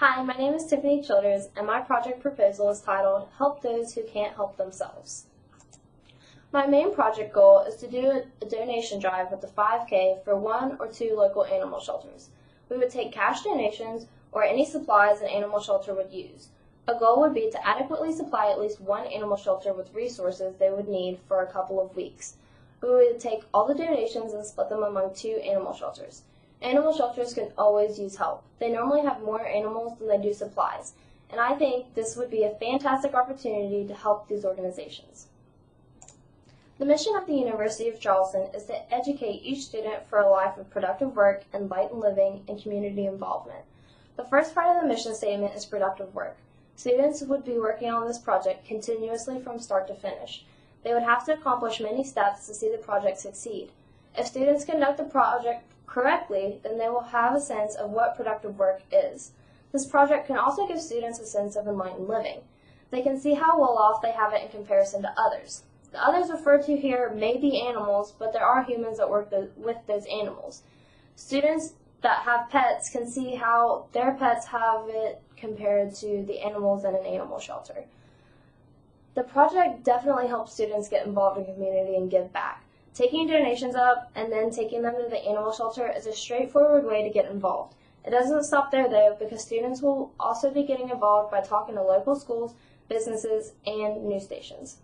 Hi, my name is Tiffany Childers, and my project proposal is titled Help Those Who Can't Help Themselves. My main project goal is to do a donation drive with the 5K for 1 or 2 local animal shelters. We would take cash donations or any supplies an animal shelter would use. A goal would be to adequately supply at least one animal shelter with resources they would need for a couple of weeks. We would take all the donations and split them among 2 animal shelters. Animal shelters can always use help. They normally have more animals than they do supplies, and I think this would be a fantastic opportunity to help these organizations. The mission of the University of Charleston is to educate each student for a life of productive work, enlightened living, and community involvement. The first part of the mission statement is productive work. Students would be working on this project continuously from start to finish. They would have to accomplish many steps to see the project succeed. If students conduct the project correctly, then they will have a sense of what productive work is. This project can also give students a sense of enlightened living. They can see how well off they have it in comparison to others. The others referred to here may be animals, but there are humans that work with those animals. Students that have pets can see how their pets have it compared to the animals in an animal shelter. The project definitely helps students get involved in community and give back. Taking donations up and then taking them to the animal shelter is a straightforward way to get involved. It doesn't stop there though, because students will also be getting involved by talking to local schools, businesses, and news stations.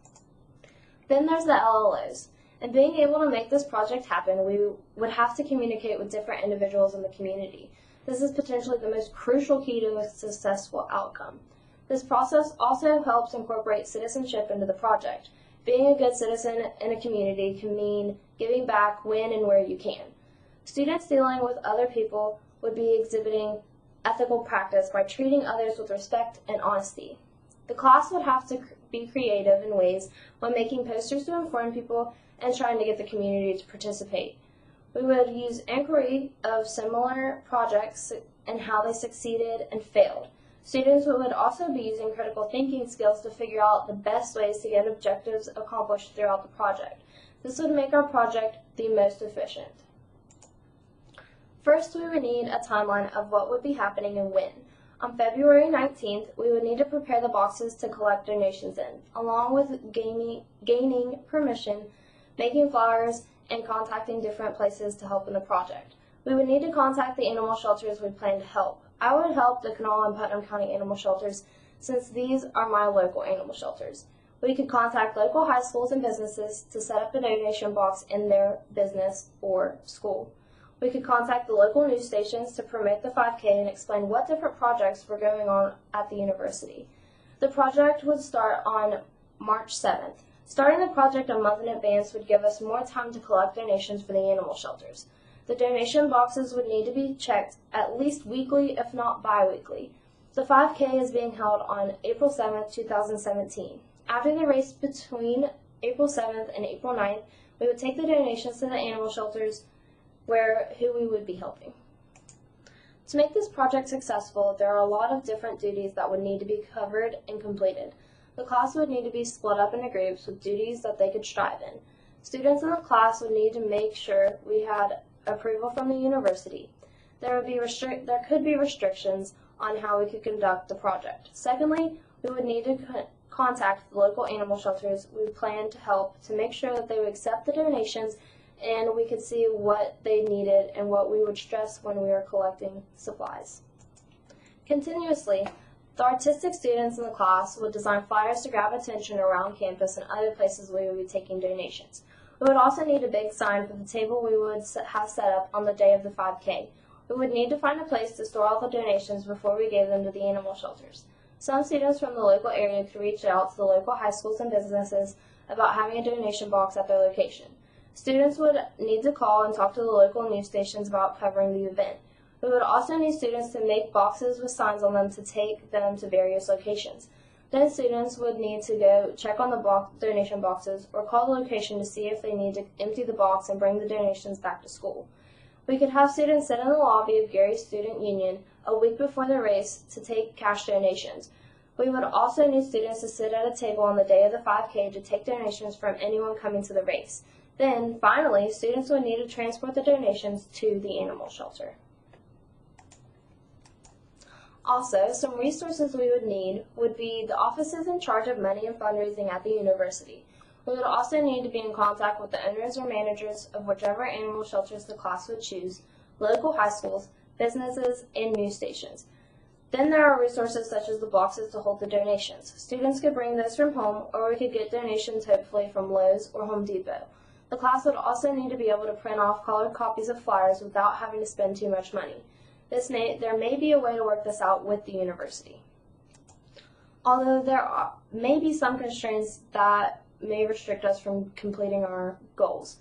Then there's the LLOs. And being able to make this project happen, we would have to communicate with different individuals in the community. This is potentially the most crucial key to a successful outcome. This process also helps incorporate citizenship into the project. Being a good citizen in a community can mean giving back when and where you can. Students dealing with other people would be exhibiting ethical practice by treating others with respect and honesty. The class would have to be creative in ways when making posters to inform people and trying to get the community to participate. We would use inquiry of similar projects and how they succeeded and failed. Students would also be using critical thinking skills to figure out the best ways to get objectives accomplished throughout the project. This would make our project the most efficient. First, we would need a timeline of what would be happening and when. On February 19th, we would need to prepare the boxes to collect donations in, along with gaining permission, making flyers, and contacting different places to help in the project. We would need to contact the animal shelters we plan to help. I would help the Kanawha and Putnam County animal shelters since these are my local animal shelters. We could contact local high schools and businesses to set up a donation box in their business or school. We could contact the local news stations to promote the 5K and explain what different projects were going on at the university. The project would start on March 7th. Starting the project a month in advance would give us more time to collect donations for the animal shelters. The donation boxes would need to be checked at least weekly, if not bi-weekly. The 5K is being held on April 7th, 2017. After the race between April 7th and April 9th, we would take the donations to the animal shelters who we would be helping. To make this project successful, there are a lot of different duties that would need to be covered and completed. The class would need to be split up into groups with duties that they could strive in. Students in the class would need to make sure we had approval from the university. There could be restrictions on how we could conduct the project. Secondly, we would need to contact the local animal shelters we plan to help to make sure that they would accept the donations and we could see what they needed and what we would stress when we were collecting supplies. Continuously, the artistic students in the class would design flyers to grab attention around campus and other places we would be taking donations. We would also need a big sign for the table we would have set up on the day of the 5K. We would need to find a place to store all the donations before we gave them to the animal shelters. Some students from the local area could reach out to the local high schools and businesses about having a donation box at their location. Students would need to call and talk to the local news stations about covering the event. We would also need students to make boxes with signs on them to take them to various locations. Then students would need to go check on the donation boxes or call the location to see if they need to empty the box and bring the donations back to school. We could have students sit in the lobby of Gary's Student Union a week before the race to take cash donations. We would also need students to sit at a table on the day of the 5K to take donations from anyone coming to the race. Then, finally, students would need to transport the donations to the animal shelter. Also, some resources we would need would be the offices in charge of money and fundraising at the university. We would also need to be in contact with the owners or managers of whichever animal shelters the class would choose, local high schools, businesses, and news stations. Then there are resources such as the boxes to hold the donations. Students could bring those from home, or we could get donations hopefully from Lowe's or Home Depot. The class would also need to be able to print off colored copies of flyers without having to spend too much money. There may be a way to work this out with the university. Although there may be some constraints that may restrict us from completing our goals.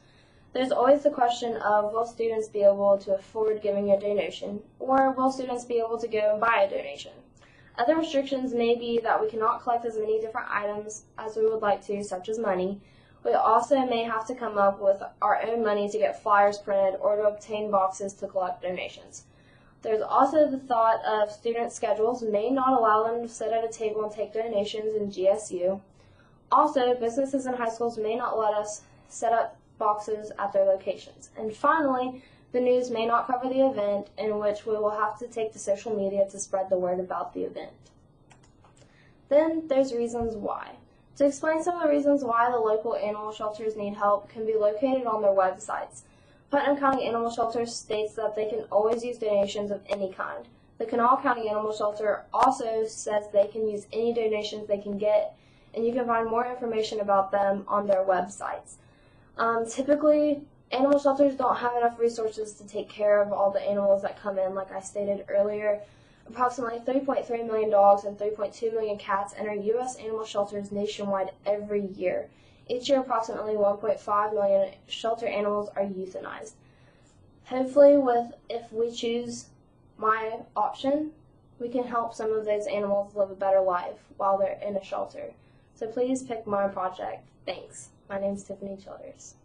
There's always the question of, will students be able to afford giving a donation, or will students be able to go and buy a donation? Other restrictions may be that we cannot collect as many different items as we would like to, such as money. We also may have to come up with our own money to get flyers printed or to obtain boxes to collect donations. There's also the thought of student schedules may not allow them to sit at a table and take donations in GSU. Also, businesses and high schools may not let us set up boxes at their locations. And finally, the news may not cover the event, in which we will have to take to social media to spread the word about the event. Then there's reasons why. To explain some of the reasons why the local animal shelters need help can be located on their websites. Putnam County Animal Shelter states that they can always use donations of any kind. The Kanawha County Animal Shelter also says they can use any donations they can get, and you can find more information about them on their websites. Typically, animal shelters don't have enough resources to take care of all the animals that come in, like I stated earlier. Approximately 3.3 million dogs and 3.2 million cats enter U.S. animal shelters nationwide every year. Each year, approximately 1.5 million shelter animals are euthanized. Hopefully, if we choose my option, we can help some of those animals live a better life while they're in a shelter. So please pick my project. Thanks. My name is Tiffany Childers.